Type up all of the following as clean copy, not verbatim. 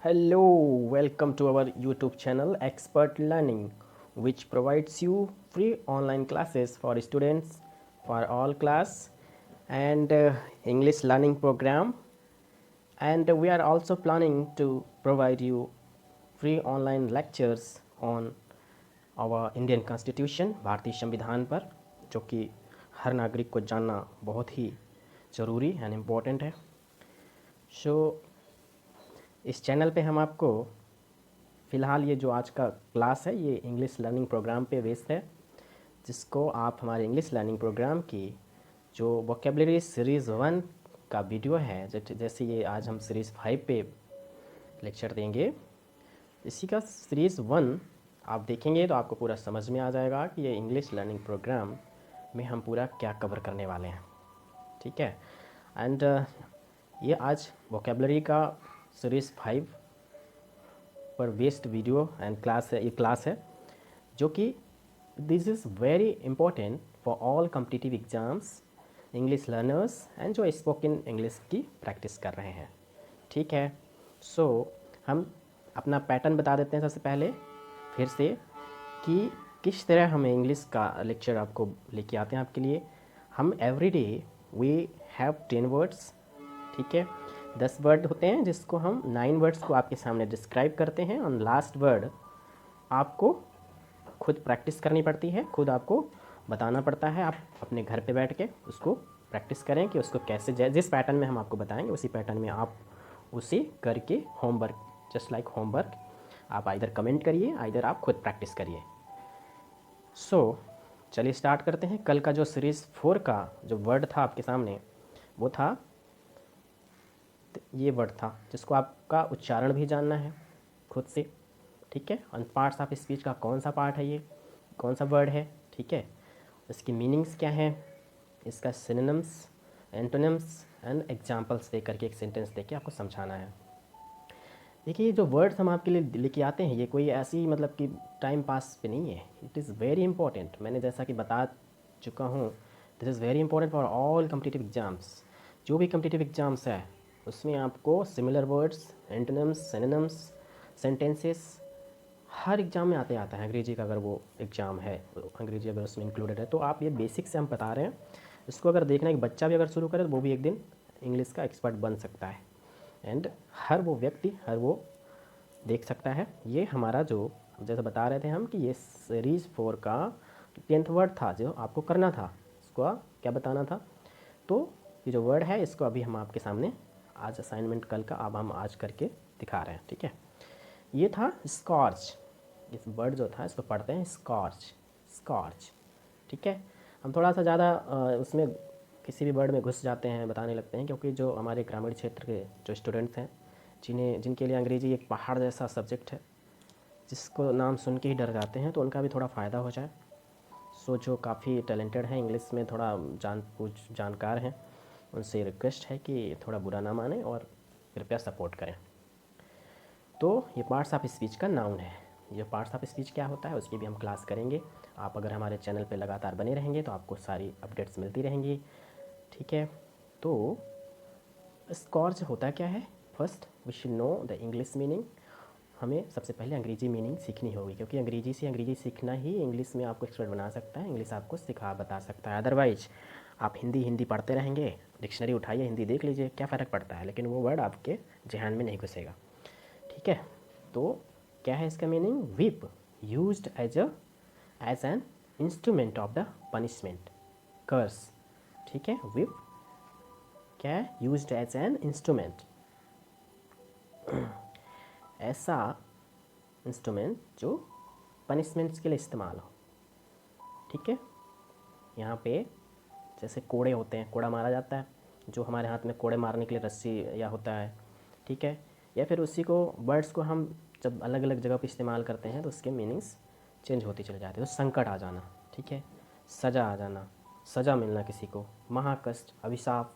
Hello, welcome to our YouTube channel Expert Learning, which provides you free online classes for students for all class and English learning program. And we are also planning to provide you free online lectures on our Indian Constitution, भारतीय संविधान पर, जो कि हर नागरिक को जानना बहुत ही ज़रूरी एंड इम्पोर्टेंट है. सो इस चैनल पे हम आपको फ़िलहाल ये जो आज का क्लास है ये इंग्लिश लर्निंग प्रोग्राम पे बेस्ड है, जिसको आप हमारे इंग्लिश लर्निंग प्रोग्राम की जो वोकेबलरी सीरीज़ 1 का वीडियो है, जैसे ये आज हम सीरीज़ 5 पे लेक्चर देंगे. इसी का सीरीज़ 1 आप देखेंगे तो आपको पूरा समझ में आ जाएगा कि ये इंग्लिश लर्निंग प्रोग्राम में हम पूरा क्या कवर करने वाले हैं. ठीक है. एंड ये आज वोकेबलरी का सीरीज़ 5 पर बेस्ड वीडियो एंड क्लास है. ये क्लास है जो कि this is very important for all competitive exams, English learners and जो स्पोकन इंग्लिश की प्रैक्टिस कर रहे हैं. ठीक है. सो हम अपना पैटर्न बता देते हैं सबसे पहले फिर से कि किस तरह हम इंग्लिश का लेक्चर आपको लेके आते हैं आपके लिए. हम every day we have 10 words. ठीक है. 10 वर्ड होते हैं जिसको हम 9 वर्ड्स को आपके सामने डिस्क्राइब करते हैं और लास्ट वर्ड आपको खुद प्रैक्टिस करनी पड़ती है, खुद आपको बताना पड़ता है. आप अपने घर पे बैठ के उसको प्रैक्टिस करें कि उसको कैसे, जिस पैटर्न में हम आपको बताएंगे उसी पैटर्न में आप उसे करके होमवर्क, जस्ट लाइक होमवर्क, आप आइदर कमेंट करिए आइदर आप खुद प्रैक्टिस करिए. सो चलिए स्टार्ट करते हैं. कल का जो सीरीज़ 4 का जो वर्ड था आपके सामने वो था, ये वर्ड था जिसको आपका उच्चारण भी जानना है खुद से. ठीक है. और पार्ट्स ऑफ स्पीच का कौन सा पार्ट है, ये कौन सा वर्ड है. ठीक है. इसकी मीनिंग्स क्या है, इसका सिनोनिम्स, एंटोनिम्स एंड एग्जांपल्स दे करके एक सेंटेंस दे के आपको समझाना है. देखिए ये जो वर्ड्स हम आपके लिए लेके आते हैं ये कोई ऐसी मतलब कि टाइम पास पे नहीं है. It is very important. मैंने जैसा कि बता चुका हूँ, this is very important for all competitive exams. जो भी कॉम्पिटिटिव एग्ज़ाम्स है उसमें आपको similar words, antonyms, synonyms, sentences हर एग्ज़ाम में आता है. अंग्रेजी का अगर वो एग्ज़ाम है, अंग्रेजी अगर उसमें इंक्लूडेड है, तो आप ये बेसिक से हम बता रहे हैं. इसको अगर देखना एक बच्चा भी अगर शुरू करे तो वो भी एक दिन इंग्लिश का एक्सपर्ट बन सकता है. एंड हर वो व्यक्ति, हर वो देख सकता है. ये हमारा जो जैसे बता रहे थे हम कि ये सीरीज़ 4 का 10th वर्ड था जो आपको करना था. इसको क्या बताना था. तो ये जो वर्ड है इसको अभी हम आपके सामने आज असाइनमेंट कल का अब हम आज करके दिखा रहे हैं. ठीक है. ये था स्कॉर्च. इस वर्ड जो था इसको पढ़ते हैं स्कॉर्च, स्कॉर्च. ठीक है. हम थोड़ा सा ज़्यादा उसमें किसी भी वर्ड में घुस जाते हैं, बताने लगते हैं, क्योंकि जो हमारे ग्रामीण क्षेत्र के जो स्टूडेंट्स हैं जिनके लिए अंग्रेजी एक पहाड़ जैसा सब्जेक्ट है, जिसको नाम सुन के ही डर जाते हैं, तो उनका भी थोड़ा फ़ायदा हो जाए. सो जो काफ़ी टैलेंटेड हैं, इंग्लिश में थोड़ा जानकार हैं, उनसे रिक्वेस्ट है कि थोड़ा बुरा ना माने और कृपया सपोर्ट करें. तो ये पार्ट्स ऑफ स्पीच का नाउन है. ये पार्ट्स ऑफ स्पीच क्या होता है उसकी भी हम क्लास करेंगे. आप अगर हमारे चैनल पे लगातार बने रहेंगे तो आपको सारी अपडेट्स मिलती रहेंगी. ठीक है. तो स्कॉर्च होता क्या है. First we should know the English meaning. हमें सबसे पहले अंग्रेजी मीनिंग सीखनी होगी, क्योंकि अंग्रेजी सीखना ही इंग्लिश में आपको एक्सपर्ट बना सकता है, इंग्लिश आपको बता सकता है. अदरवाइज आप हिंदी पढ़ते रहेंगे, डिक्शनरी उठाइए, हिंदी देख लीजिए, क्या फ़र्क पड़ता है, लेकिन वो वर्ड आपके जहन में नहीं घुसेगा. ठीक है. तो क्या है इसका meaning. Whip used as an instrument of the punishment, curse. ठीक है. विप क्या है, यूज्ड एज एन इंस्ट्रूमेंट, ऐसा इंस्ट्रूमेंट जो पनिशमेंट्स के लिए इस्तेमाल हो. ठीक है. यहाँ पे जैसे कोड़े होते हैं, कोड़ा मारा जाता है, जो हमारे हाथ में कोड़े मारने के लिए रस्सी या होता है. ठीक है. या फिर उसी को वर्ड्स को हम जब अलग अलग जगह पे इस्तेमाल करते हैं तो उसके मीनिंग्स चेंज होती चले जाती है. तो संकट आ जाना. ठीक है. सज़ा आ जाना, सज़ा मिलना किसी को, महाकष्ट, अभिशाप,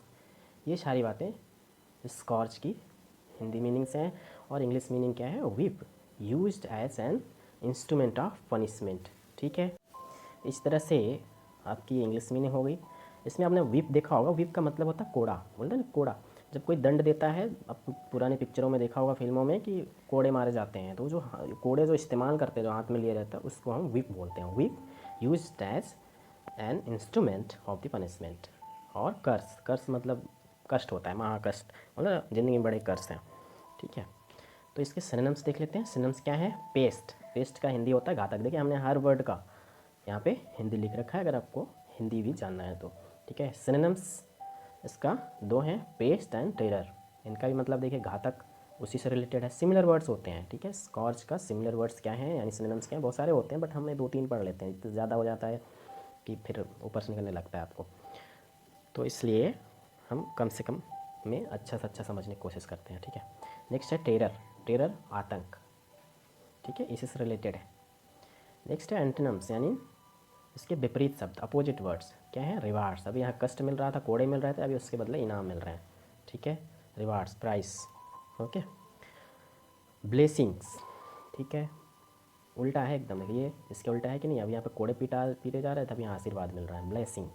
ये सारी बातें स्कॉर्च की हिंदी मीनिंग्स हैं. और इंग्लिश मीनिंग क्या है. Whip used as an instrument of punishment. ठीक है. इस तरह से आपकी इंग्लिश मीनिंग हो गई. इसमें आपने विप देखा होगा. विप का मतलब होता है कोड़ा, बोलते हैं ना कोड़ा. जब कोई दंड देता है, अब पुरानी पिक्चरों में देखा होगा, फिल्मों में, कि कोड़े मारे जाते हैं, तो जो कोड़े जो इस्तेमाल करते हैं, जो हाथ में लिए रहता है, उसको हम व्हिप बोलते हैं। Whip used as an instrument of the punishment. और कर्स, कर्स मतलब कष्ट होता है, महाकष्ट, मतलब ज़िंदगी में बड़े कर्स हैं, ठीक है। तो इसके सिनोनिम्स देख लेते हैं। सिनोनिम्स क्या है? पेस्ट, पेस्ट का हिंदी होता है घातक। देखिए हमने हर वर्ड का यहाँ पे हिंदी लिख रखा है, अगर आपको हिंदी भी जानना है तो, ठीक है। सिनोनिम्स इसका दो हैं, पेस्ट एंड टेरर। इनका भी मतलब देखिए घातक उसी से रिलेटेड है, सिमिलर वर्ड्स होते हैं, ठीक है। स्कॉर्च का सिमिलर वर्ड्स क्या हैं, यानी सिनोनिम्स क्या हैं, बहुत सारे होते हैं, बट हमें 2-3 पढ़ लेते हैं, तो ज़्यादा हो जाता है कि फिर ऊपर से निकलने लगता है आपको, तो इसलिए हम कम से कम में अच्छा से अच्छा समझने की कोशिश करते हैं, ठीक है। नेक्स्ट है टेरर, टेरर आतंक, ठीक है, इसी से रिलेटेड है। नेक्स्ट है एंटोनिम्स, यानी इसके विपरीत शब्द, अपोजिट वर्ड्स क्या है? रिवार्ड्स, अभी यहाँ कष्ट मिल रहा था, कोड़े मिल रहे थे, अभी उसके बदले इनाम मिल रहे हैं, ठीक है। Rewards, price, okay. ब्लेसिंग्स, ठीक है, उल्टा है एकदम, ये इसके उल्टा है कि नहीं, अब यहाँ पे कोड़े पीटे जा रहे थे, अब यहाँ आशीर्वाद मिल रहा है। ब्लेसिंग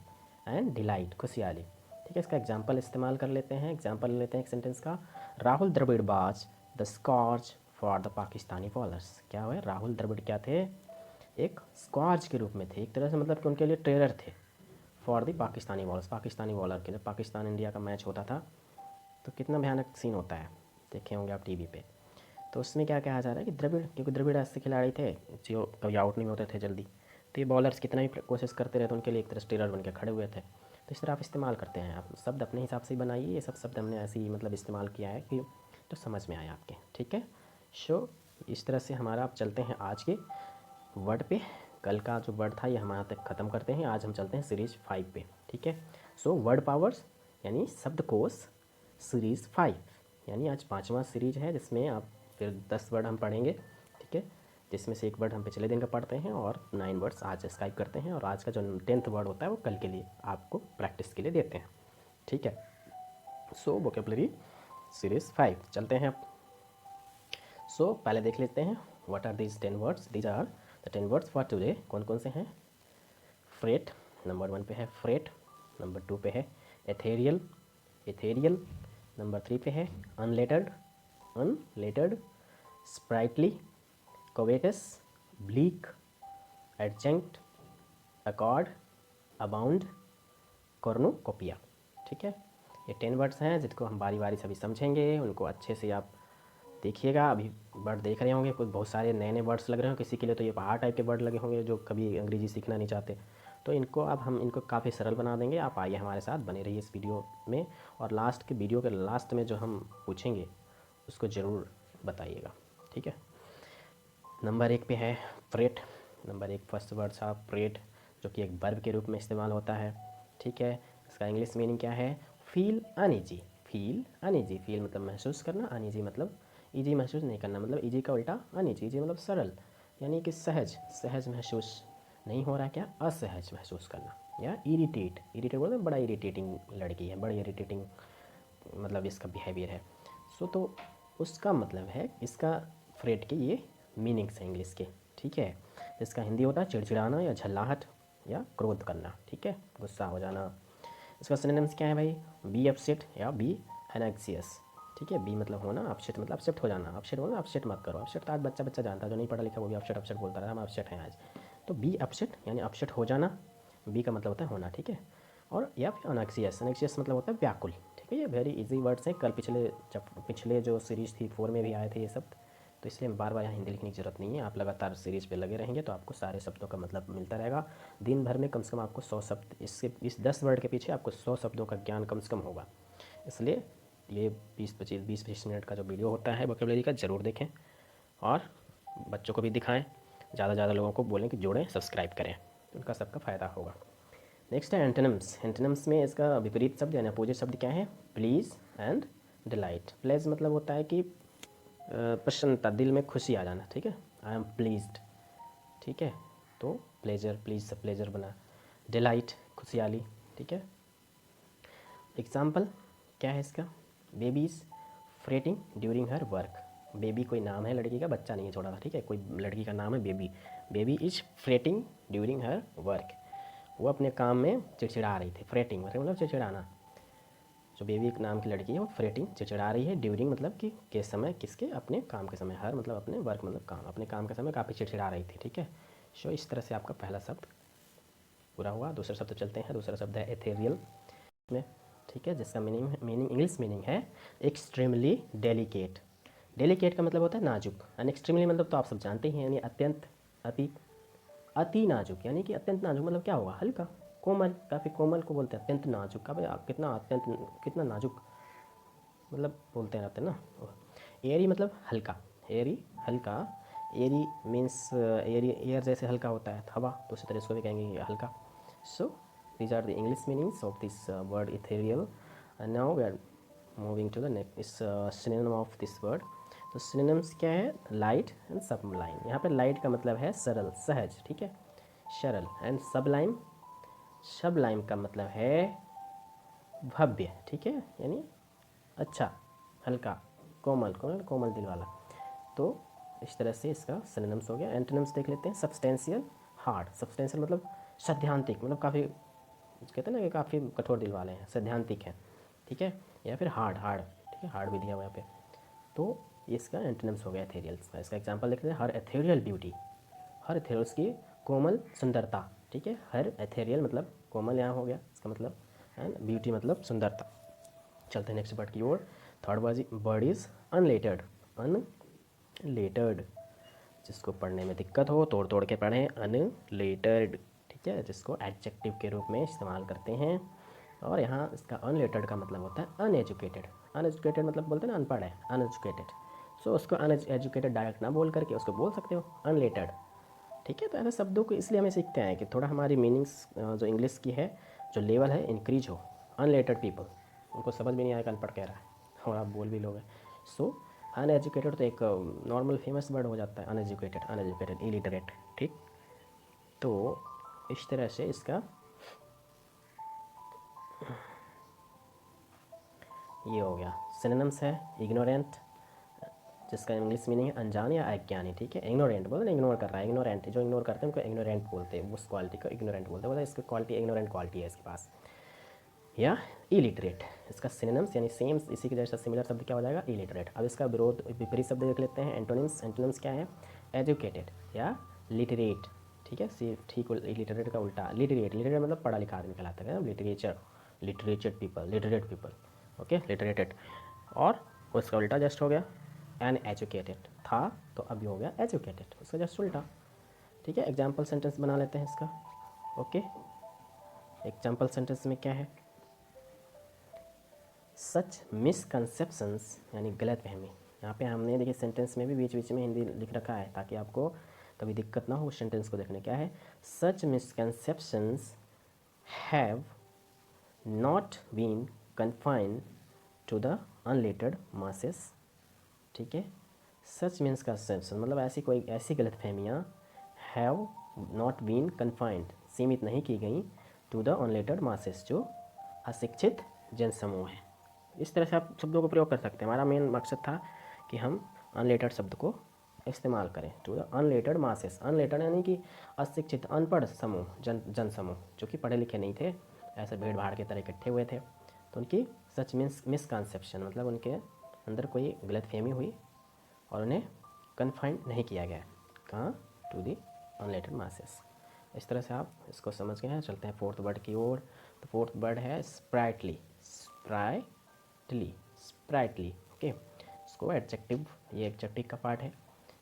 एंड डिलाइट, खुशहाली, ठीक है। इसका एग्जाम्पल इस्तेमाल कर लेते हैं, एग्जाम्पल लेते हैं एक सेंटेंस का। Rahul Dravid was the scorch for the Pakistani bowlers. क्या हुआ? राहुल द्रविड़ क्या थे? एक स्कॉर्च के रूप में थे, एक तरह से मतलब कि उनके लिए टेरर थे, for the Pakistani bowlers, Pakistani bowler के। जब पाकिस्तान इंडिया का मैच होता था तो कितना भयानक सीन होता है, देखे होंगे आप टीवी पे। तो उसमें क्या कहा जा रहा है कि द्रविड़, क्योंकि द्रविड़ ऐसे खिलाड़ी थे जो कभी आउट नहीं होते थे जल्दी, तो ये बॉलर्स कितना भी कोशिश करते रहे तो उनके लिए एक तरह से टेरर बन के खड़े हुए थे। तो इस तरह आप इस्तेमाल करते हैं, आप शब्द अपने हिसाब से ही बनाइए, ये सब शब्द हमने ऐसे ही मतलब इस्तेमाल किया है कि तो समझ में आए आपके, ठीक है। सो इस तरह से हमारा आप चलते हैं आज के वर्ड पे। कल का जो वर्ड था ये हम यहाँ तक ख़त्म करते हैं, आज हम चलते हैं सीरीज 5 पे, ठीक है। सो वर्ड पावर्स यानी शब्दकोश सीरीज़ 5, यानी आज 5वां सीरीज है, जिसमें आप फिर 10 वर्ड हम पढ़ेंगे, ठीक है, जिसमें से एक वर्ड हम पिछले दिन का पढ़ते हैं और 9 वर्ड्स आज स्काइप करते हैं, और आज का जो 10th वर्ड होता है वो कल के लिए आपको प्रैक्टिस के लिए देते हैं, ठीक है। सो वोकेबलरी सीरीज़ 5 चलते हैं अब। सो पहले देख लेते हैं what are these 10 words. These are the 10 words for today. कौन कौन से हैं? फ्रेट, नंबर 1 पे है फ्रेट, नंबर 2 पे है एथेरियल, एथेरियल, नंबर 3 पे है unlettered, unlettered, sprightly, covetous, bleak, adjunct, accord, abound, cornucopia, ठीक है। ये 10 वर्ड्स हैं जिसको हम बारी बारी से अभी समझेंगे, उनको अच्छे से आप देखिएगा। अभी वर्ड देख रहे होंगे, कुछ बहुत सारे नए नए वर्ड्स लग रहे होंगे, किसी के लिए तो ये पहाड़ टाइप के वर्ड लगे होंगे जो कभी अंग्रेजी सीखना नहीं चाहते, तो इनको अब हम इनको काफ़ी सरल बना देंगे। आप आइए हमारे साथ, बने रहिए इस वीडियो में, और लास्ट के वीडियो के लास्ट में जो हम पूछेंगे उसको ज़रूर बताइएगा, ठीक है। नंबर 1 पे है फ्रेट, नंबर 1 फर्स्ट वर्ड था फ्रेट, जो कि एक वर्ब के रूप में इस्तेमाल होता है, ठीक है। इसका इंग्लिश मीनिंग क्या है? Feel uneasy, feel uneasy, feel मतलब महसूस करना, अनईजी मतलब ईजी महसूस नहीं करना, मतलब ईजी का उल्टा अनईजी, ईजी मतलब सरल, यानी कि सहज, सहज महसूस नहीं हो रहा, क्या? असहज महसूस करना, या इरिटेट, इरिटेट बोलते हैं बड़ा इरिटेटिंग लड़की है, बड़ी इरिटेटिंग मतलब इसका बिहेवियर है। सो तो उसका मतलब है, इसका फ्रेट के ये मीनिंग्स हैं इंग्लिश के, ठीक है। इसका हिंदी होता है चिड़चिड़ाना या झल्लाहट या क्रोध करना, ठीक है, गुस्सा हो जाना। इसका सिनोनिम्स क्या है भाई? बी अपसेट या बी एनेक्सियस, ठीक है। बी मतलब होना, अपसेट मतलब अपसेट हो जाना, अपसेट बोलना, अपसेट मत करो, अपसेट तो आज बच्चा बच्चा जानता है, जो नहीं पढ़ा लिखा वो भी अपसेट अपसेट बोलता रहा, हम अपसेट हैं आज। तो बी अपसेट यानी अपसेट हो जाना, बी का मतलब होता है होना, ठीक है। और या फिर अनेक्सियस, अनेक्सियस मतलब होता है व्याकुल, ठीक है। ये वेरी इजी वर्ड्स हैं, कल पिछले जो सीरीज थी 4 में भी आए थे ये सब, तो इसलिए बार बार यहाँ हिंदी लिखने की ज़रूरत नहीं है। आप लगातार सीरीज पे लगे रहेंगे तो आपको सारे शब्दों का मतलब मिलता रहेगा। दिन भर में कम से कम आपको 100 शब्द, इस 10 वर्ड के पीछे आपको 100 शब्दों का ज्ञान कम से कम होगा। इसलिए ये 20-25 मिनट का जो वीडियो होता है वोकेबलरी का, ज़रूर देखें और बच्चों को भी दिखाएँ, ज़्यादा ज़्यादा लोगों को बोलें कि जोड़ें, सब्सक्राइब करें, उनका सबका फ़ायदा होगा। नेक्स्ट है एंटोनिम्स। एंटोनिम्स में इसका विपरीत शब्द यानी अपोजिट शब्द क्या है? Please and delight. प्लेज मतलब होता है कि प्रसन्नता, दिल में खुशी आ जाना, ठीक है, आई एम प्लीज्ड, ठीक है। तो प्लेजर, प्लीज से प्लेजर बना, डिलाइट खुशहाली, ठीक है। एग्जाम्पल क्या है इसका? Baby is fretting during her work. Baby कोई नाम है लड़की का, बच्चा नहीं है छोटा था, ठीक है, कोई लड़की का नाम है baby. Baby is fretting during her work, वो अपने काम में चिड़चिड़ा रही थी। फ्रेटिंग मतलब चिड़चिड़ाना, जो बेबी नाम की लड़की है वो फ्रेटिंग चिड़चिड़ा रही है। ड्यूरिंग मतलब कि के समय, किसके, अपने काम के समय। हर मतलब अपने, वर्क मतलब काम, अपने काम के समय काफ़ी चिड़चिड़ा रही थी। ठीक है, सो इस तरह से आपका पहला शब्द पूरा हुआ। दूसरा शब्द चलते हैं। दूसरा शब्द है एथेरियल में, ठीक है, जिसका मीनिंग इंग्लिश मीनिंग है एक्सट्रीमली डेलिकेट। डेलिकेट का मतलब होता है नाजुक, एंड एक्सट्रीमली मतलब तो आप सब जानते ही हैं, यानी अत्यंत, अति, अति नाजुक, यानी कि अत्यंत नाजुक मतलब क्या होगा, हल्का, कोमल, काफ़ी कोमल को बोलते हैं अत्यंत नाजुक का। भाई आप कितना अत्यंत, कितना नाजुक मतलब बोलते हैं रहते हैं ना। एयरी मतलब हल्का, एयरी हल्का, एयरी मीन्स एयरी, एयर जैसे हल्का होता है हवा, तो उसी तरह इसको भी कहेंगे हल्का। So these are the English meanings of this word ethereal. And now we are moving to the next synonym of this word. तो सिनोनिम्स क्या है, लाइट एंड सबलाइन। यहाँ पे लाइट का मतलब है सरल, सहज, ठीक है, सरल। एंड सबलाइम, सबलाइम का मतलब है भव्य, ठीक है, यानी अच्छा, हल्का, कोमल, कोमल कोमल दिल वाला। तो इस तरह से इसका सिनोनिम्स हो गया। एंटोनिम्स देख लेते हैं। Substantial, hard. सब्सटेंशियल मतलब सैद्धांतिक, मतलब काफ़ी, कहते हैं ना कि काफ़ी कठोर दिल वाले हैं, सैद्धांतिक है, ठीक है, या फिर हार्ड, हार्ड, ठीक है, हार्ड भी दिया हुआ यहाँ पे। तो इसका एंटोनिम्स हो गया एथेरियल्स का। इसका एग्जांपल देख लेते हैं। हर एथेरियल ब्यूटी, हर एथेरियल उसकी कोमल सुंदरता, ठीक है, हर एथेरियल मतलब कोमल यहाँ हो गया इसका मतलब, एंड ब्यूटी मतलब सुंदरता। चलते हैं नेक्स्ट वर्ड की ओर। Third word is unlettered. Unlettered, जिसको पढ़ने में दिक्कत हो तोड़ तोड़ के पढ़ें, अनलेटर्ड, ठीक है, जिसको एडजेक्टिव के रूप में इस्तेमाल करते हैं। और यहाँ इसका अनलेटर्ड का मतलब होता है अनएजुकेटेड। अनएजुकेटेड मतलब बोलते हैं ना अनपढ़ है, अनएजुकेटेड। सो उसको अनएजुकेटेड डायरेक्ट ना बोल करके उसको बोल सकते हो अनलेटर्ड, ठीक है। तो ऐसे शब्दों को इसलिए हमें सीखते हैं कि थोड़ा हमारी मीनिंग्स जो इंग्लिश की है, जो लेवल है, इंक्रीज हो। अनलेटर्ड पीपल, उनको समझ भी नहीं आएगा अनपढ़ कह रहा है, और आप बोल भी लोगे। सो अनएजुकेटेड तो एक नॉर्मल फेमस वर्ड हो जाता है, अनएजुकेटेड, अनएजुकेटेड, इलिटरेट, ठीक। तो इस तरह से इसका ये हो गया। सिनोनिम्स है इग्नोरेंट, जिसका इंग्लिश मीनिंग है अनजान या अज्ञानी, ठीक है। इग्नोरेंट बोलते हैं, इग्नोर कर रहा है, इग्नोरेंट, जो इग्नोर करते हैं उनको इग्नोरेंट बोलते हैं, उस क्वालिटी को इग्नोरेंट बोलते हैं, इसकी क्वालिटी इग्नोरेंट क्वालिटी है इसके पास। या इलिटरेट, इसका सिनोनिम्स यानी सेम इसी के जैसा सिमिलर शब्द क्या हो जाएगा, इलिटरेट। अब इसका विरोध विपरीत शब्द देख लेते हैं, एंटोनिम्स। एंटोनिम्स क्या है, एजुकेटेड या लिटरेट, ठीक है, सी ठीक, इलिटरेट का उल्टा लिटरेट। लिटरेट मतलब पढ़ा लिखा आदमी कहलाता है, literature, literature people, literate people, okay, literated. और उसका उल्टा जस्ट हो गया एन एजुकेटेड, था तो अभी हो गया एजुकेटेड, उसका जस्ट उल्टा, ठीक है। एग्जाम्पल सेंटेंस बना लेते हैं इसका, ओके। एग्जाम्पल सेंटेंस में क्या है, सच मिसकंसेप्शंस यानी गलत फहमी। यहाँ पे हमने देखिए सेंटेंस में भी बीच बीच में हिंदी लिख रखा है ताकि आपको कभी दिक्कत ना हो उस सेंटेंस को देखने। क्या है, such misconceptions have not been confined to the unlettered masses, ठीक है। सच मीन्स कंसेप्शन मतलब ऐसी कोई ऐसी गलत फहमियाँ, हैव नॉट बीन कन्फाइंड सीमित नहीं की गई, टू द अनलेटर्ड मासेस जो अशिक्षित जनसमूह है। इस तरह से आप शब्दों को प्रयोग कर सकते हैं। हमारा मेन मकसद था कि हम अनलेटर्ड शब्द को इस्तेमाल करें, to the unlettered masses. Unlettered यानी कि अशिक्षित, अनपढ़ समूह, जन समूह जो कि पढ़े लिखे नहीं थे, ऐसे भीड़ भाड़ की तरह इकट्ठे हुए थे, तो उनकी सच मीन्स मिसकंसेप्शन मतलब उनके अंदर कोई गलतफहमी हुई और उन्हें कन्फाइंड नहीं किया गया, कहाँ, टू दी अनलेटर्ड मासेस। इस तरह से आप इसको समझ गए हैं। चलते हैं फोर्थ वर्ड की ओर। तो फोर्थ वर्ड है स्प्राइटली, स्प्राइटली, स्प्राइटली, ओके। इसको एडजेक्टिव, ये एडजेक्टिव का पार्ट है।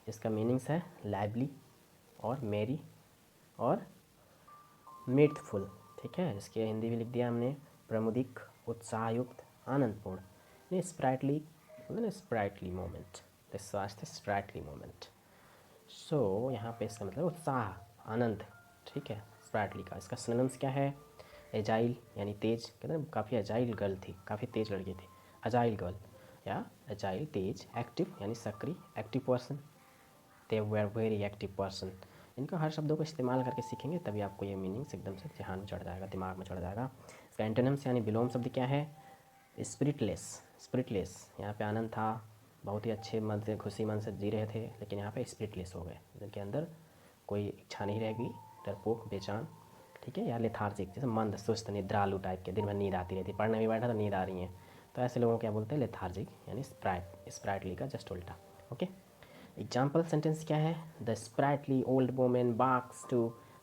इसका मीनिंग्स है लाइवली और मेरी और मिर्थफुल, ठीक है। इसके हिंदी भी लिख दिया हमने, प्रमुदिक, उत्साहयुक्त, आनंदपूर्ण। नहीं, स्प्राइटली मतलब ना sprightly moment, this was the sprightly moment. So यहाँ पे इसका मतलब उत्साह, आनंद, ठीक है, स्प्राइटली का। इसका सिनोनिम्स क्या है, एजाइल यानी तेज, कहते हैं काफ़ी एजाइल गर्ल थी, काफ़ी तेज लड़की थी, अजाइल गर्ल या एजाइल, तेज। एक्टिव यानी सक्रिय, active person, they were very active person. इनका हर शब्दों को इस्तेमाल करके सीखेंगे तभी आपको ये मीनिंग्स एकदम से ध्यान में चढ़ जाएगा, दिमाग में चढ़ जाएगा। इसका एंटोनिम्स यानी विलोम शब्द क्या है, स्पिरिटलेस। स्पिरिटलेस, यहाँ पे आनंद था, बहुत ही अच्छे मन से, खुशी मन से जी रहे थे, लेकिन यहाँ पे स्पिरिटलेस हो गए, जिनके अंदर कोई इच्छा नहीं रहेगी, डरपोक, बेचान, ठीक है, या लेथार्जिक, जैसे मंद, सुस्त, निद्रालु टाइप के, दिन भर नींद आती रहती, पढ़ने भी बैठा तो नींद आ रही है, तो ऐसे लोगों को क्या बोलते हैं, लेथार्जिक, यानी स्प्राइटली का जस्ट उल्टा। ओके, एग्जाम्पल सेंटेंस क्या है, the sprightly old women walks 2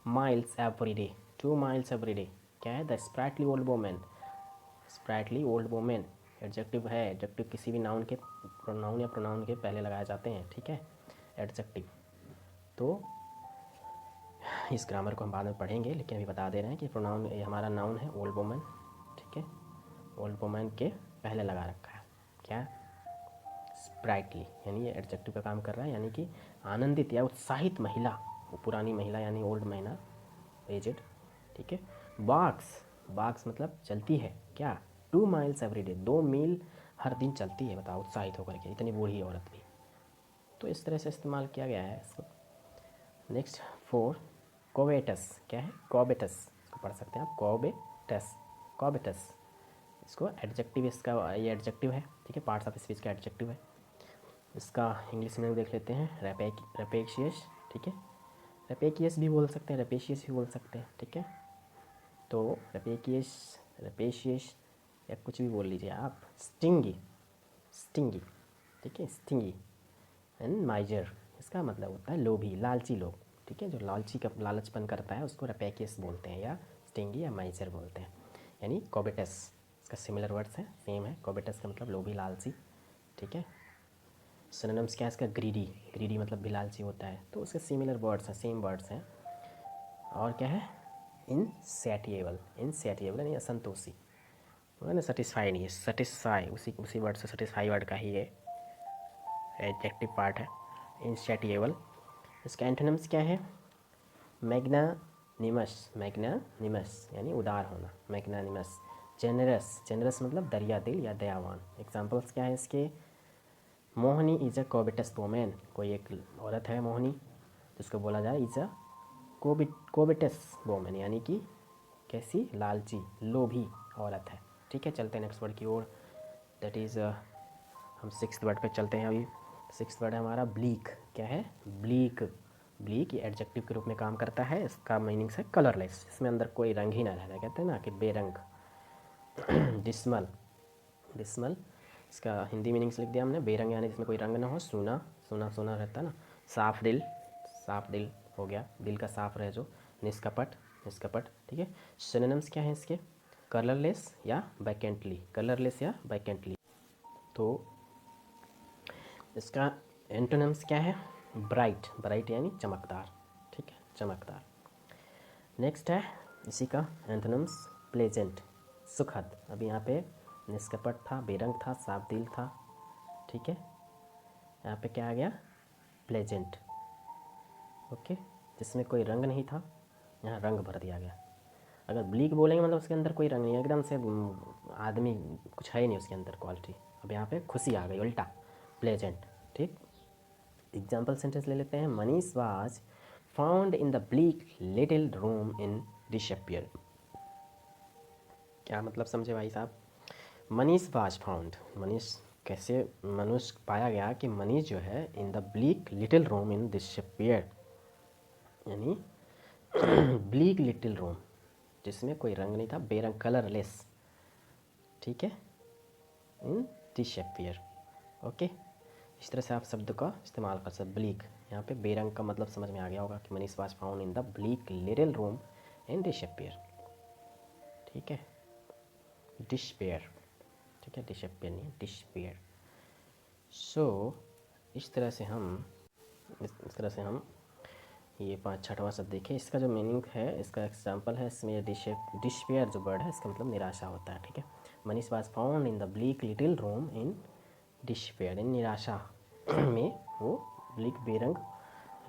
miles every day. 2 miles every day क्या है, the sprightly old women. Sprightly old women adjective है, एडजेक्टिव किसी भी नाउन के प्रोनाउन या प्रोनाउन के पहले लगाए जाते हैं, ठीक है, एडजेक्टिव। तो इस ग्रामर को हम बाद में पढ़ेंगे, लेकिन अभी बता दे रहे हैं कि प्रोनाउन ये हमारा नाउन है ओल्ड वुमन, ठीक है, ओल्ड वुमन के पहले लगा रखा है क्या, स्प्राइटली, यानी ये एडजेक्टिव का काम कर रहा है, यानी कि आनंदित या उत्साहित महिला, वो पुरानी महिला यानी ओल्ड महिला, एजेड, ठीक है। बाक्स, बाक्स मतलब चलती है क्या, 2 miles एवरी डे, 2 मील हर दिन चलती है, बताओ, उत्साहित होकर के, इतनी बूढ़ी औरत भी। तो इस तरह से इस्तेमाल किया गया है इसको। नेक्स्ट 4, कोवेटस क्या है, कोबेटस, इसको पढ़ सकते हैं आप, कोबेटस, कोबेटस, इसको एडजेक्टिव, इसका ये एडजेक्टिव है, ठीक है, पार्ट्स ऑफ स्पीच का एडजेक्टिव है। इसका इंग्लिश में देख लेते हैं, रेपेशियस, ठीक है, रेपेकियस भी बोल सकते हैं, रेपेशियस भी बोल सकते हैं, ठीक है। तो रेपेकियस, रेपेशियस या कुछ भी बोल लीजिए आप। स्टिंगी, स्टिंगी, ठीक है, स्टिंगी एंड माइजर, इसका मतलब होता है लोभी, लालची लोग, ठीक है, जो लालची का लालचपन करता है उसको रेपेकियस बोलते हैं, या स्टिंगी या माइजर बोलते हैं। यानी कोबेटस, इसका सिमिलर वर्ड्स है, सेम है, कोबेटस का मतलब लोभी, लालची, ठीक है। सिनोनिम्स क्या है इसका, ग्रीडी, ग्रीडी मतलब भी लालची होता है, तो उसके सिमिलर वर्ड्स हैं, सेम वर्ड्स हैं। और क्या है, इनसैटिएबल, इनसैटिएबल यानी असंतोषी, ना सेटिस्फाई नहीं है, सेटिस्फाई उसी वर्ड से, सेटिस्फाई वर्ड का ही ये एडजेक्टिव पार्ट है, इनसैटिएबल। इसका एंटोनिम्स क्या है, मैग्नानिमस, मैग्नानिमस यानी उदार होना, मैग्नानिमस। जेनरस, जेनरस मतलब दरिया दिल या दयावान। एग्जांपल्स क्या है इसके, मोहनी इज़ अ कोबिटस वोमेन, कोई एक औरत है मोहनी, जिसको बोला जाए इज़ अ कोबिटस वोमेन, यानी कि कैसी, लालची, लोभी औरत है, ठीक है। चलते हैं नेक्स्ट वर्ड की ओर, दैट इज़ हम 6th वर्ड पे चलते हैं अभी। 6th वर्ड है हमारा ब्लीक, क्या है, ब्लीक, ब्लीक ये एडजेक्टिव के रूप में काम करता है, इसका मीनिंग्स है कलरलेस, इसमें अंदर कोई रंग ही ना रहता, कहते हैं ना कि बेरंग। डिस्मल, डिस्मल इसका हिंदी मीनिंग्स लिख दिया हमने, बेरंग यानी जिसमें कोई रंग ना हो, सूना, सूना सूना रहता है ना। साफ दिल, साफ दिल हो गया, दिल का साफ रहे जो। निष्कपट, निष्कपट, ठीक है। सिनोनिम्स क्या है इसके, कलरलेस या वैकेंटली, कलरलेस या वैकेंटली। तो इसका एंटोनिम्स क्या है, ब्राइट, ब्राइट यानी चमकदार, ठीक है, चमकदार। नेक्स्ट है इसी का एंटोनिम्स, प्लेजेंट, सुखद। अभी यहाँ पे निष्कपट था, बेरंग था, साफ दिल था, ठीक है। यहाँ पे क्या आ गया, प्लेजेंट, ओके, जिसमें कोई रंग नहीं था, यहाँ रंग भर दिया गया। अगर ब्लीक बोलेंगे मतलब उसके अंदर कोई रंग नहीं है, एकदम से आदमी कुछ है ही नहीं उसके अंदर क्वालिटी। अब यहाँ पे खुशी आ गई, उल्टा, प्लेजेंट, ठीक। एग्जाम्पल सेंटेंस ले लेते हैं, Manish was found in the bleak little room in disappear. क्या मतलब समझे भाई साहब, मनीष वाज फाउंड, मनीष कैसे, मनुष्य पाया गया कि मनीष जो है इन the bleak little room in disappear, यानी ब्लीक लिटिल रूम जिसमें कोई रंग नहीं था, बेरंग, कलरलेस, ठीक है, इन डिसअपियर, ओके। इस तरह से आप शब्द का इस्तेमाल कर सकते, ब्लीक, यहाँ पे बेरंग का मतलब समझ में आ गया होगा कि Manish was found in the bleak little room in disappear, ठीक है, डिसपेयर, ठीक है, डिसअपियर नहीं, डिसपेयर। सो इस तरह से हम इस तरह से हम ये 5-6वां शब्द देखें, इसका जो मीनिंग है, इसका एग्जाम्पल है, इसमें डिसपेयर जो वर्ड है इसका मतलब निराशा होता है, ठीक है। Manish was found in the bleak little room in despair, इन निराशा में, वो ब्लीक बेरंग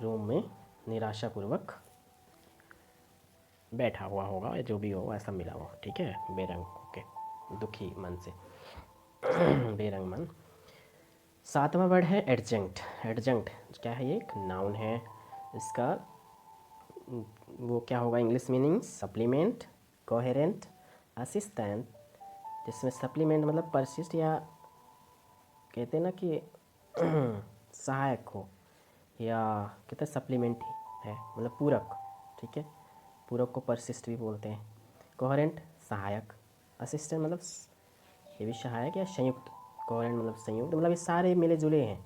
रूम में निराशापूर्वक बैठा हुआ होगा, या जो भी हो ऐसा मिला हो, ठीक है, बेरंग, ओके, दुखी मन से, बेरंग मन। 7वां वर्ड है एडजंक्ट, एडजंक्ट क्या है, ये एक नाउन है, इसका वो क्या होगा, English meaning supplement, coherent, assistant, जिसमें सप्लीमेंट मतलब परसिस्ट, या कहते हैं ना कि सहायक हो, या कहते हैं सप्लीमेंट्री है, मतलब पूरक, ठीक है, पूरक को परसिस्ट भी बोलते हैं। कोहेरेंट सहायक, असिस्टेंट मतलब ये भी सहायक या संयुक्त, कोहेरेंट मतलब संयुक्त, मतलब ये सारे मिले जुले हैं,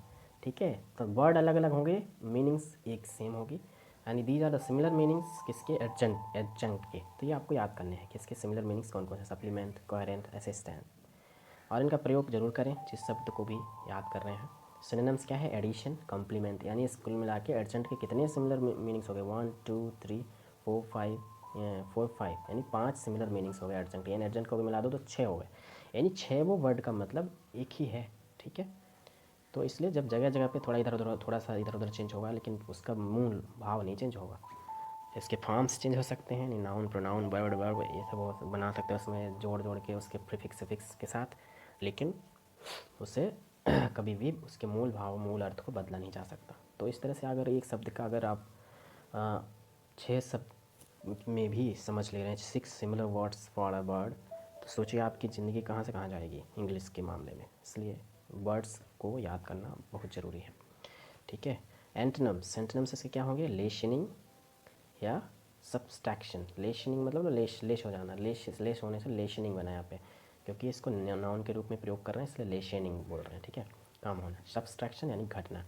ठीक है। तो वर्ड अलग अलग होंगे, मीनिंग्स एक सेम होगी, यानी these are the similar meanings किसके, एडजंक्ट के। तो ये आपको याद करने हैं कि इसके सिमिलर मीनिंग्स कौन कौन से, सप्लीमेंट, कोहेरेंट, असिस्टेंट, और इनका प्रयोग जरूर करें जिस शब्द को भी याद कर रहे हैं। सिनोनिम्स क्या है, एडिशन, कॉम्प्लीमेंट, यानी इस कुल मिला के एडजंक्ट के कितने सिमिलर मीनिंग्स हो गए, 1 2 3 4 5 4 5, यानी 5 सिमिलर मीनिंग्स हो गए एडजंक्ट, यानी एडजंक्ट को भी मिला दो तो 6 हो गए, यानी 6 वो वर्ड का मतलब एक ही है, ठीक है। तो इसलिए जब जगह जगह पे थोड़ा सा इधर उधर चेंज होगा, लेकिन उसका मूल भाव नहीं चेंज होगा। इसके फॉर्म्स चेंज हो सकते हैं, नाउन, प्रोनाउन, वर्ड, वर्ब, ये सब बना सकते हैं उसमें जोड़ जोड़ के उसके प्रीफिक्स सफिक्स के साथ, लेकिन उसे कभी भी उसके मूल भाव, मूल अर्थ को बदला नहीं जा सकता। तो इस तरह से अगर एक शब्द का अगर आप 6 शब्द में भी समझ ले रहे हैं, 6 similar words for a word, तो सोचिए आपकी ज़िंदगी कहाँ से कहाँ जाएगी इंग्लिश के मामले में। इसलिए वर्ड्स को याद करना बहुत ज़रूरी है, ठीक है। एंटोनिम्स, एंटोनिम्स इसके क्या होंगे, लेशनिंग या सब्सट्रैक्शन। लेशनिंग मतलब ना लेश हो जाना, लेश होने से लेशनिंग बना यहाँ पे, क्योंकि इसको नाउन के रूप में प्रयोग कर रहे हैं इसलिए लेशनिंग बोल रहे हैं, ठीक है, काम होना। सब्सट्रैक्शन यानी घटना।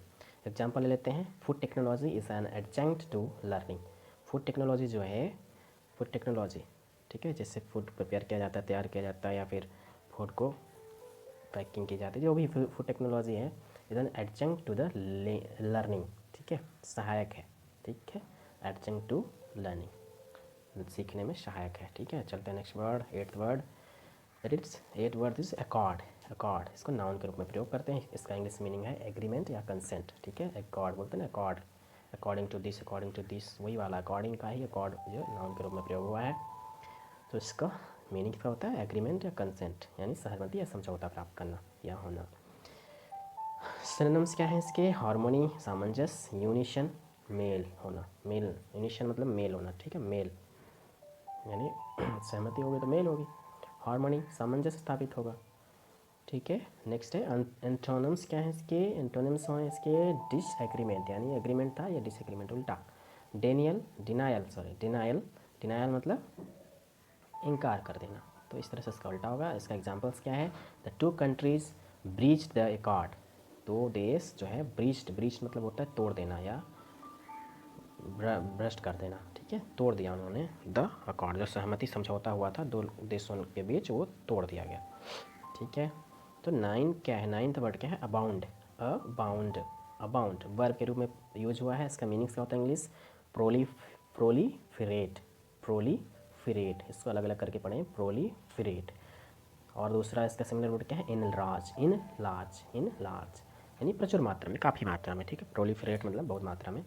एग्जांपल ले लेते हैं, food technology is an adjunct to learning. Food technology जो है, फूड टेक्नोलॉजी, ठीक है, जिससे फूड प्रिपेयर किया जाता है, तैयार किया जाता है, या फिर फूड को पैकिंग की जाती है, जो भी फूड टेक्नोलॉजी है, is an adjunct to the learning, ठीक है, सहायक है, ठीक है, एडजंक्ट टू लर्निंग, सीखने में सहायक है, ठीक है। चलते हैं next word, 8th word, eight word is accord. Accord इसको नाउन के रूप में प्रयोग करते हैं, इसका इंग्लिश मीनिंग है एग्रीमेंट या कंसेंट, ठीक है। अकॉर्ड बोलते हैं ना, अकॉर्ड, अकॉर्डिंग टू दिस, वही वाला अकॉर्डिंग का ही अकॉर्ड जो नाउन के रूप में प्रयोग हुआ है। तो इसका मीनिंग क्या होता है, एग्रीमेंट या कंसेंट, यानी सहमति या समझौता प्राप्त करना या होना। सिनोनिम्स क्या है इसके, हार्मोनी, सामंजस्य, यूनिशन, मेल होना। मेल, यूनिशन मतलब मेल होना, ठीक है, मेल यानी सहमति होगी तो मेल होगी, हार्मोनी सामंजस्य स्थापित होगा, ठीक है। नेक्स्ट है एंटोनिम्स, क्या है इसके, एंटोनिम्स हैं इसके डिसएग्रीमेंट, यानी एग्रीमेंट था या डिसएग्रीमेंट उल्टा। डिनायल मतलब इनकार कर देना, तो इस तरह से इसका उल्टा होगा। इसका एग्जांपल्स क्या है, the 2 countries breached the accord. 2 देश जो है ब्रीच मतलब होता है तोड़ देना या भ्रष्ट कर देना, ठीक है, तोड़ दिया उन्होंने द अकॉर्ड, जो सहमति समझौता हुआ था 2 देशों के बीच, वो तोड़ दिया गया, ठीक है। तो 9 क्या है, 9th वर्ड क्या है, अबाउंड। अबाउंड, अबाउंड वर्ब के रूप में यूज हुआ है, इसका मीनिंग्स क्या होता है इंग्लिश, प्रोलीफिरेट, प्रोलीफिरेट, इसको अलग अलग करके पढ़ें, प्रोलीफिरेट। और दूसरा इसका सिमिलर वर्ड क्या है, इन लार्ज यानी प्रचुर मात्रा में, काफ़ी मात्रा में, ठीक है। प्रोलीफिरेट मतलब बहुत मात्रा में,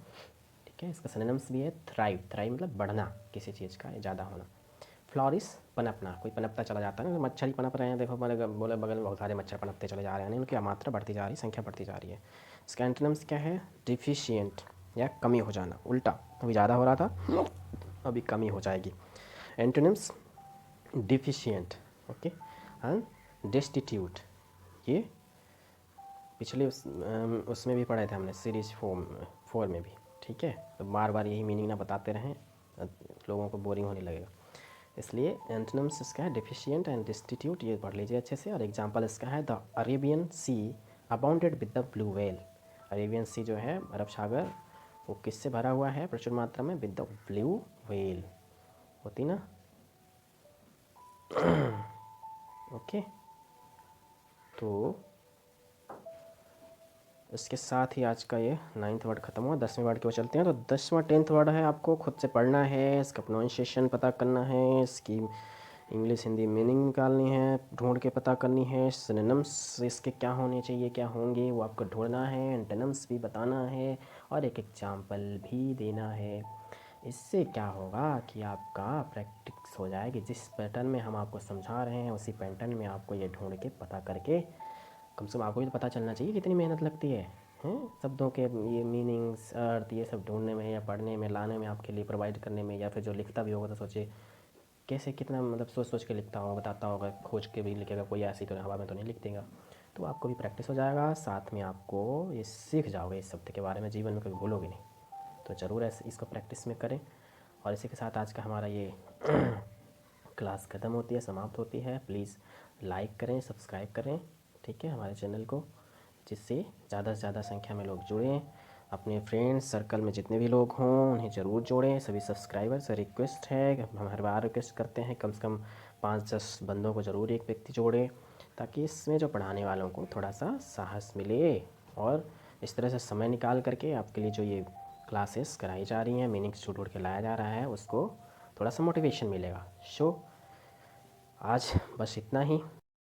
ठीक है। इसका सिनोनिम्स भी है थ्राइव, थ्राइव मतलब बढ़ना, किसी चीज़ का ज़्यादा होना। फ्लॉरिश, पनपना, कोई पनपता चला जाता है ना, मच्छर ही पनप रहे हैं, देखो बोले बगल में बहुत सारे मच्छर पनपते चले जा रहे हैं, उनकी मात्रा बढ़ती जा रही है, संख्या बढ़ती जा रही है। इसका एंटोनिम्स क्या है, डिफिशिएंट या कमी हो जाना, उल्टा, अभी ज़्यादा हो रहा था अभी कमी हो जाएगी। Antonyms deficient, okay, and destitute, ये पिछले उसमें भी पढ़े थे हमने, सीरीज 4 में भी, ठीक है। तो बार बार यही मीनिंग ना बताते रहें, लोगों को बोरिंग होने लगेगा, इसलिए एंटोनिम्स इसका है डिफिशिएंट एंड डिस्टिट्यूट, ये पढ़ लीजिए अच्छे से। और एग्जांपल इसका है, the Arabian sea abounded with the blue whale. Arabian sea जो है अरब सागर, वो किससे भरा हुआ है प्रचुर मात्रा में, विद द ब्लू व्हेल होती ना, ओके। तो इसके साथ ही आज का ये 9th वर्ड खत्म हुआ, 10वें वर्ड की ओर चलते हैं। तो 10वां 10th वर्ड है, आपको खुद से पढ़ना है, इसका प्रोनाउंसिएशन पता करना है, इसकी इंग्लिश हिंदी मीनिंग निकालनी है, ढूंढ के पता करनी है। सिनोनिम्स इसके क्या होने चाहिए, क्या होंगे, वो आपको ढूंढना है, एंटोनिम्स भी बताना है, और एक एग्जाम्पल भी देना है। इससे क्या होगा कि आपका प्रैक्टिस हो जाएगी, जिस पैटर्न में हम आपको समझा रहे हैं उसी पैटर्न में आपको ये ढूंढ के पता करके, कम से कम आपको भी तो पता चलना चाहिए कितनी मेहनत लगती है, हैं, शब्दों के ये मीनिंग्स, अर्थ, ये सब ढूंढने में या पढ़ने में, लाने में, आपके लिए प्रोवाइड करने में, या फिर जो लिखता भी होगा तो सोचिए कैसे, कितना मतलब सोच सोच के लिखता होगा, बताता होगा, खोज के भी लिखेगा, कोई ऐसी तो हवा में तो नहीं लिख देगा। तो आपको भी प्रैक्टिस हो जाएगा, साथ में आपको ये सीख जाओगे इस शब्द के बारे में, जीवन में कभी भूलोगे नहीं। तो ज़रूर ऐसे इसको प्रैक्टिस में करें। और इसी के साथ आज का हमारा ये क्लास ख़त्म होती है, समाप्त होती है। प्लीज़ लाइक करें, सब्सक्राइब करें, ठीक है, हमारे चैनल को, जिससे ज़्यादा से ज़्यादा संख्या में लोग जुड़ें। अपने फ्रेंड्स सर्कल में जितने भी लोग हों उन्हें ज़रूर जोड़ें। सभी सब्सक्राइबर से रिक्वेस्ट है, हम हर बार रिक्वेस्ट करते हैं कम से कम 5-10 बंदों को ज़रूर एक व्यक्ति जोड़े, ताकि इसमें जो पढ़ाने वालों को थोड़ा सा साहस मिले और इस तरह से समय निकाल करके आपके लिए जो ये क्लासेस कराई जा रही हैं, मीनिंग्स ढूंढ के लाया जा रहा है, उसको थोड़ा सा मोटिवेशन मिलेगा। आज बस इतना ही।